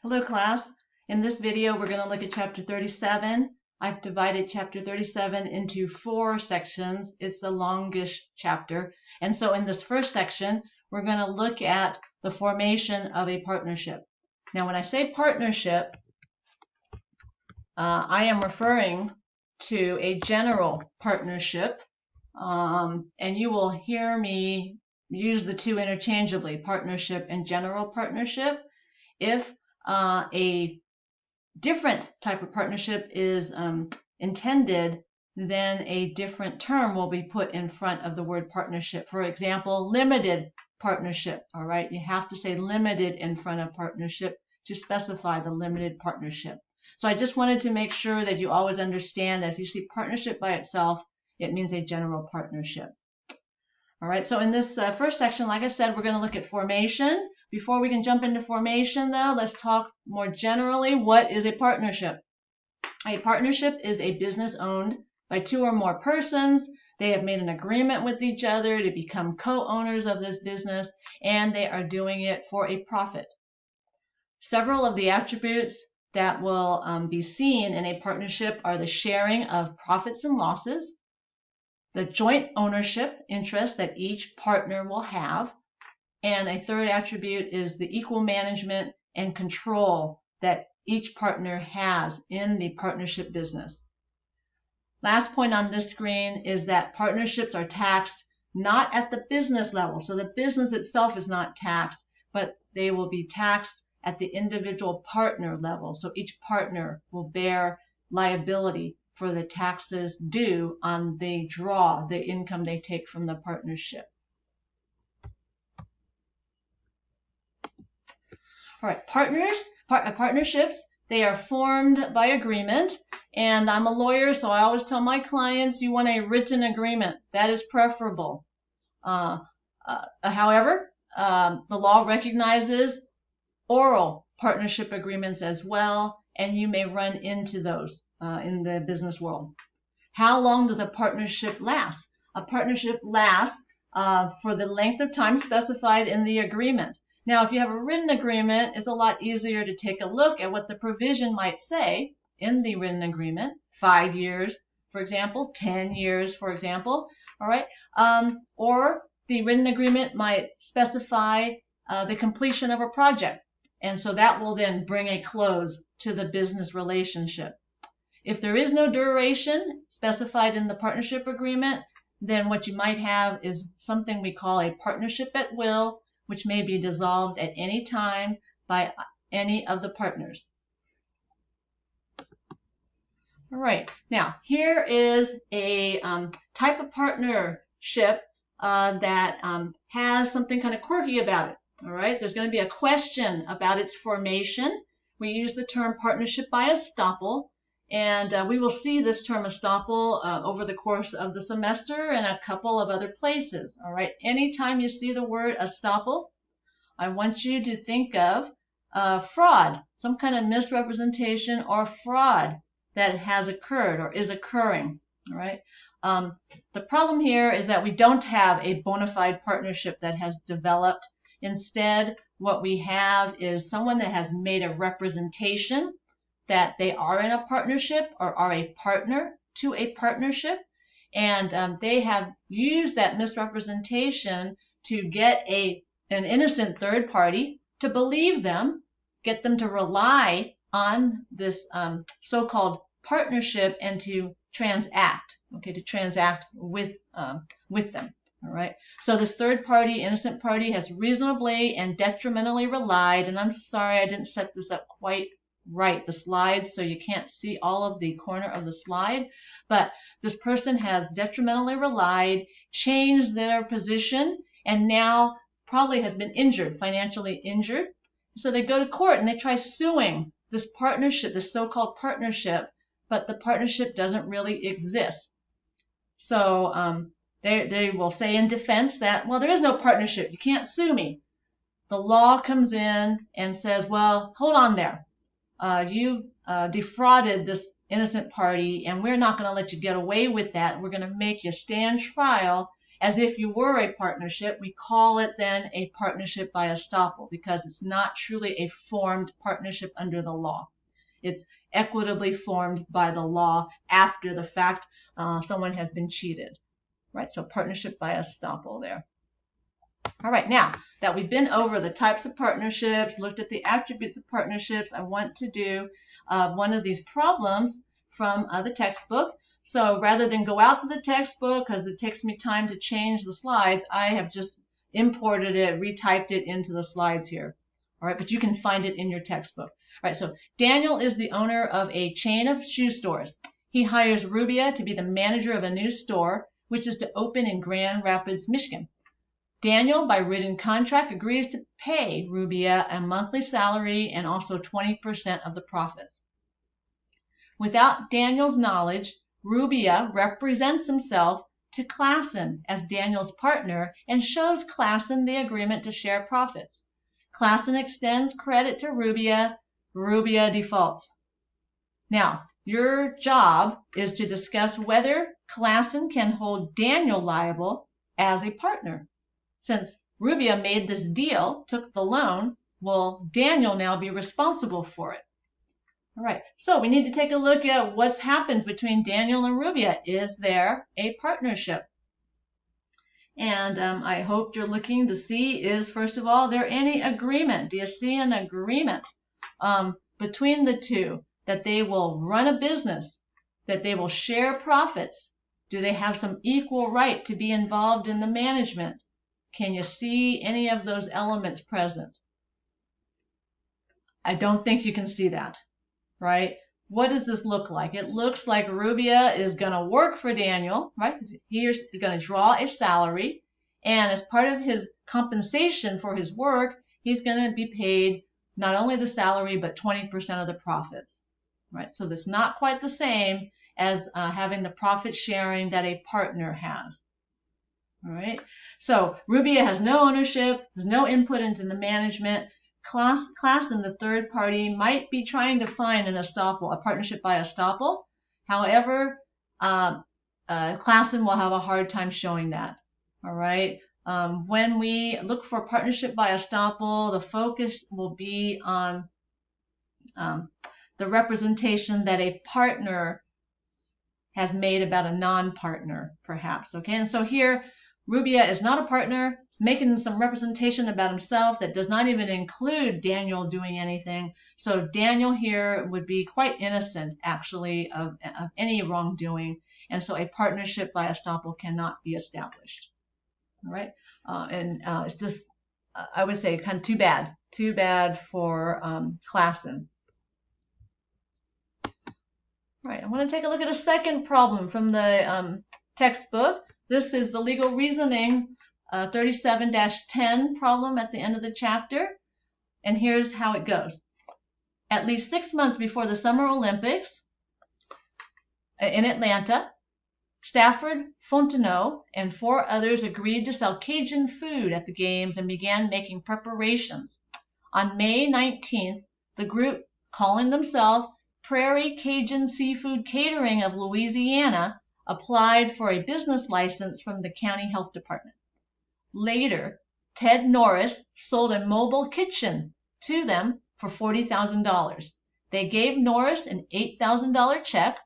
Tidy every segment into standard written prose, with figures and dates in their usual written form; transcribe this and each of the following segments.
Hello class. In this video we're going to look at chapter 37. I've divided chapter 37 into 4 sections. It's a longish chapter. And so in this first section we're going to look at the formation of a partnership. Now when I say partnership, I am referring to a general partnership, and you will hear me use the two interchangeably, partnership and general partnership. If a different type of partnership is intended, then a different term will be put in front of the word partnership. For example, limited partnership. All right, you have to say limited in front of partnership to specify the limited partnership. So I just wanted to make sure that you always understand that if you see partnership by itself, it means a general partnership. All right, so in this first section, like I said, we're going to look at formation. Before we can jump into formation, though, let's talk more generally. What is a partnership? A partnership is a business owned by 2 or more persons. They have made an agreement with each other to become co-owners of this business, and they are doing it for a profit. Several of the attributes that will be seen in a partnership are the sharing of profits and losses, the joint ownership interest that each partner will have, and a third attribute is the equal management and control that each partner has in the partnership business. Last point on this screen is that partnerships are taxed not at the business level. So the business itself is not taxed, but they will be taxed at the individual partner level. So each partner will bear liability for the taxes due on the income they take from the partnership. All right, partnerships, they are formed by agreement. And I'm a lawyer, so I always tell my clients, you want a written agreement. That is preferable. However, the law recognizes oral partnership agreements as well, and you may run into those in the business world. How long does a partnership last? A partnership lasts for the length of time specified in the agreement. Now, if you have a written agreement, it's a lot easier to take a look at what the provision might say in the written agreement. 5 years, for example, 10 years, for example. All right, or the written agreement might specify the completion of a project. And so that will then bring a close to the business relationship. If there is no duration specified in the partnership agreement, then what you might have is something we call a partnership at will, which may be dissolved at any time by any of the partners. All right, now here is a type of partnership that has something kind of quirky about it. All right, there's going to be a question about its formation. We use the term partnership by estoppel, and we will see this term estoppel over the course of the semester in a couple of other places. All right, anytime you see the word estoppel, I want you to think of fraud, some kind of misrepresentation or fraud that has occurred or is occurring. All right. The problem here is that we don't have a bona fide partnership that has developed. Instead, what we have is someone that has made a representation that they are in a partnership or are a partner to a partnership, and they have used that misrepresentation to get an innocent third party to believe them, get them to rely on this so-called partnership and to transact, to transact with them. All right. So this third party, innocent party, has reasonably and detrimentally relied, and I'm sorry I didn't set this up quite right, the slides, so you can't see all of the corner of the slide, but this person has detrimentally relied, changed their position, and now probably has been injured, financially injured. So they go to court and they try suing this partnership, this so-called partnership, but the partnership doesn't really exist. So they will say in defense that, well, there is no partnership. You can't sue me. The law comes in and says, well, hold on there. You defrauded this innocent party, and we're not going to let you get away with that. We're going to make you stand trial as if you were a partnership, we call it then a partnership by estoppel because it's not truly a formed partnership under the law. It's equitably formed by the law after the fact someone has been cheated, right? So partnership by estoppel there. All right, now that we've been over the types of partnerships, looked at the attributes of partnerships, I want to do one of these problems from the textbook. So rather than go out to the textbook, because it takes me time to change the slides, I have just imported it, retyped it into the slides here. All right, but you can find it in your textbook. All right, so Daniel is the owner of a chain of shoe stores. He hires Rubia to be the manager of a new store, which is to open in Grand Rapids, Michigan. Daniel, by written contract, agrees to pay Rubia a monthly salary and also 20% of the profits. Without Daniel's knowledge, Rubia represents himself to Klassen as Daniel's partner and shows Klassen the agreement to share profits. Klassen extends credit to Rubia. Rubia defaults. Now, your job is to discuss whether Klassen can hold Daniel liable as a partner. Since Rubia made this deal, took the loan, will Daniel now be responsible for it? All right, so we need to take a look at what's happened between Daniel and Rubia. Is there a partnership? And I hope you're looking to see, is first of all, there any agreement? Do you see an agreement between the two that they will run a business, that they will share profits? Do they have some equal right to be involved in the management? Can you see any of those elements present? I don't think you can see that, right? What does this look like? It looks like Rubia is going to work for Daniel, right? He's going to draw a salary, and as part of his compensation for his work, he's going to be paid not only the salary, but 20% of the profits, right? So that's not quite the same as having the profit sharing that a partner has. All right. So Rubia has no ownership, has no input into the management. Klassen, the third party, might be trying to find an estoppel, a partnership by estoppel. However, Klassen will have a hard time showing that. All right. When we look for partnership by estoppel, the focus will be on the representation that a partner has made about a non-partner, perhaps. Okay. And so here, Rubia is not a partner, making some representation about himself that does not even include Daniel doing anything. So Daniel here would be quite innocent, actually, of any wrongdoing. And so a partnership by estoppel cannot be established. All right. It's just, I would say, kind of too bad for Klassen. All right. I want to take a look at a second problem from the textbook. This is the legal reasoning 37-10 problem at the end of the chapter. And here's how it goes. At least 6 months before the Summer Olympics in Atlanta, Stafford, Fontenot, and 4 others agreed to sell Cajun food at the games and began making preparations. On May 19th, the group, calling themselves Prairie Cajun Seafood Catering of Louisiana, applied for a business license from the county health department. Later, Ted Norris sold a mobile kitchen to them for $40,000. They gave Norris an $8,000 check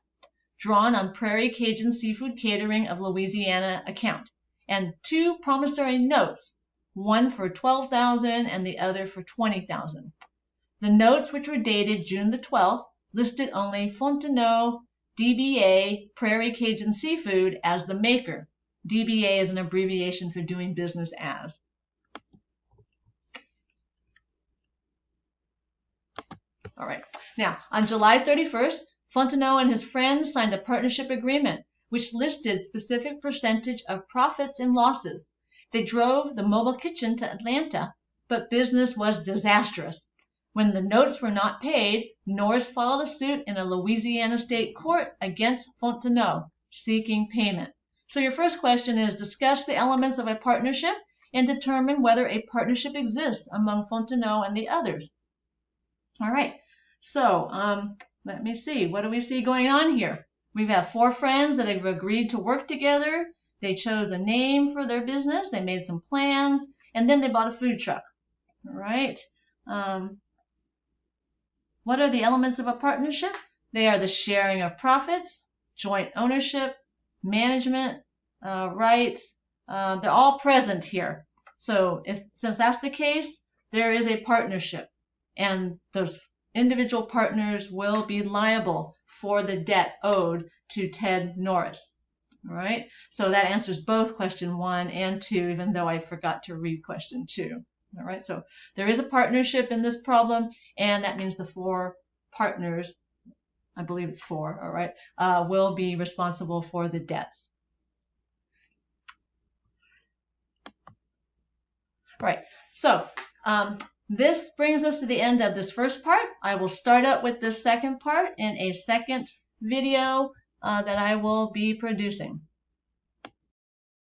drawn on Prairie Cajun Seafood Catering of Louisiana account and 2 promissory notes, one for $12,000 and the other for $20,000. The notes, which were dated June the 12th, listed only Fontenot DBA Prairie Cajun Seafood as the maker. DBA is an abbreviation for doing business as. All right. Now, on July 31st, Fontenot and his friends signed a partnership agreement, which listed specific percentage of profits and losses. They drove the mobile kitchen to Atlanta, but business was disastrous. When the notes were not paid, Norris filed a suit in a Louisiana state court against Fontenot, seeking payment. So your first question is, discuss the elements of a partnership and determine whether a partnership exists among Fontenot and the others. All right, so let me see. What do we see going on here? We have 4 friends that have agreed to work together. They chose a name for their business. They made some plans, and then they bought a food truck. All right. What are the elements of a partnership? They are the sharing of profits, joint ownership, management, rights. They're all present here. So since that's the case, there is a partnership, and those individual partners will be liable for the debt owed to Ted Norris. All right, so that answers both question 1 and 2, even though I forgot to read question 2. All right, so there is a partnership in this problem, and that means the 4 partners, I believe it's 4, all right, will be responsible for the debts. All right, so this brings us to the end of this first part. I will start up with this second part in a second video that I will be producing.